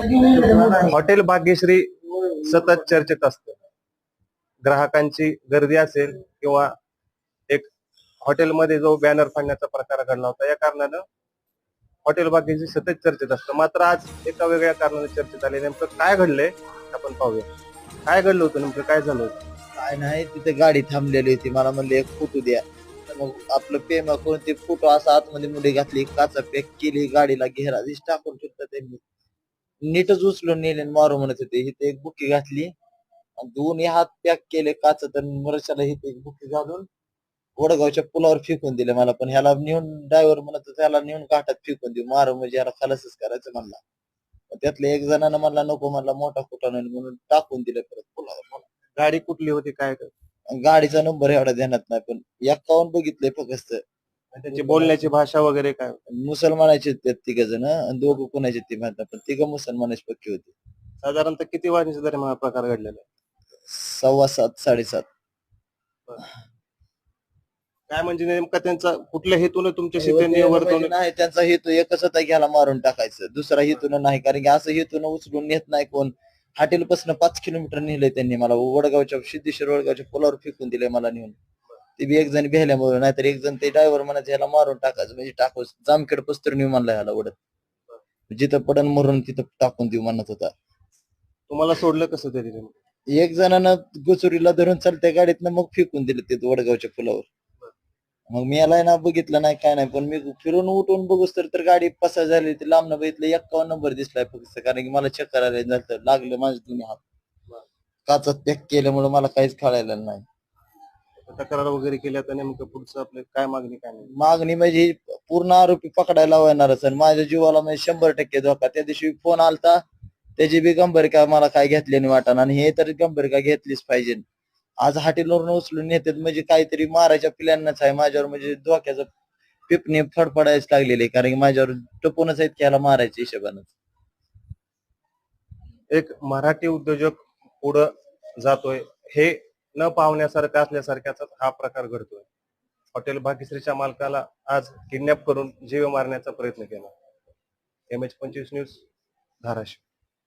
Hotel Bhagyashree सतत चर्चेत असतं. ग्राहकांची गर्दी असेल किंवा एक हॉटेलमध्ये जो बॅनर फाडण्याचा प्रकार घडला होता, या कारणानं हॉटेल भाग्यश्री सतत चर्चेत असतं. मात्र आज एका वेगळ्या कारणाने चर्चेत आले. नेमकं काय घडलंय आपण पाहूया. काय घडलं होतं, नेमकं काय झालं होतं? काय नाही, तिथे गाडी थांबलेली होती. मला म्हणले एक फोटो द्या. मग आपलं पेमेंट करून ते फोटो असा आतमध्ये मुली घातली, काचा पॅक केली, गाडीला घेरा टाकून ठेवतात त्यांनी. नीटच उचलून नेले मारू म्हणत होते. इथे एक बुकी घातली आणि दोन्ही हात पॅक केले काच, तर मरशाला इथे एक बुकी घालून वडगावच्या पुलावर फेकून दिले मला. पण ह्याला नेऊन ड्रायव्हर म्हणत होता, त्याला नेऊन घाटात फेकून देऊ, मारू म्हणजे ह्याला खलासच करायचं म्हणला. त्यातल्या एक जणांना म्हणला नको, म्हणला मोठा खोटा नाही, म्हणून टाकून दिले परत पुलावर. गाडी कुठली होती, काय गाडीचा नंबर एवढा ध्यानात नाही, पण 51 बघितलंय फक्त. त्यांची बोलण्याची भाषा वगैरे काय? मुसलमानाचे तिघ जण आणि दोघं कोणाचे ते माहित नाही, पण तिघ मुसलमानाची पक्की होती. साधारणतः किती वाजण्याच्या दरम्यान हा प्रकार घडलेला आहे? 7:15 7:30. काय म्हणजे नेमका त्यांचा कुठल्या हेतून तुमच्याशी त्यांनी म्हणजे वर्तवणूक? नाही, त्यांचा हेतू एकच होता की ह्याला मारून टाकायचं, दुसरा हेतून नाही. कारण की असं हेतून उचलून नेत नाही कोण. हॉटेल पासून 5 किलोमीटर नेलंय त्यांनी मला. वडगावच्या सिद्धेश्वर वडगावच्या पुलावर फेकून दिलंय मला नेऊन. ते बी एक जण भेल्यामुळे, नाहीतर एक जण ते ड्रायव्हर म्हणायचं ह्याला मारून टाकायचं, म्हणजे टाकू जामखेड पस्तर नेऊ म्हणला ह्याला ओढत. जिथं पडन मरून तिथं टाकून देऊ म्हणत होता. तुम्हाला सोडलं कसं तरी? एक जणांना गुचुरीला धरून चालत्या गाडीतनं मग फेकून दिलं ते वडगावच्या पुलावर. मग मी याला ना बघितलं नाही, काय नाही, पण मी फिरून उठून बघूस तर गाडी पसार झाली. ती लांबनं बघितलं 51 नंबर दिसलाय फक्त. कारण की मला चक्कर आले, लागलं माझं दोन्ही हात. काचात पॅक केल्यामुळे मला काहीच कळायला नाही. तक्रार वगैरे केल्या तर नेमकं पुढचं आपलं काय मागणी, काय नाही? मागणी म्हणजे पूर्ण आरोपी पकडायला येणारच. आणि माझ्या जीवाला म्हणजे 100% धोका. त्या दिवशी फोन आलता, त्याची बी गंभीरता मला काय घेतली नाही वाटण, आणि हे तर गंभीरता घेतलीच पाहिजे. आज हॉटेलवरून उचलून नेतात म्हणजे काहीतरी मारायच्या प्लॅनच आहे माझ्यावर. म्हणजे धोक्याचं पिपणी फडफडायच लागलेली, कारण की माझ्यावर टपूनच आहेत की याला मारायच्या हिशोबानं. एक मराठी उद्योजक पुढं जातोय हे न पावण्यासारखं असल्यासारख्याच हा प्रकार घडतोय. हॉटेल भाग्यश्रीच्या मालकाला आज किडनॅप करून जीव मारण्याचा प्रयत्न केला. MH25 news, Dharashiv.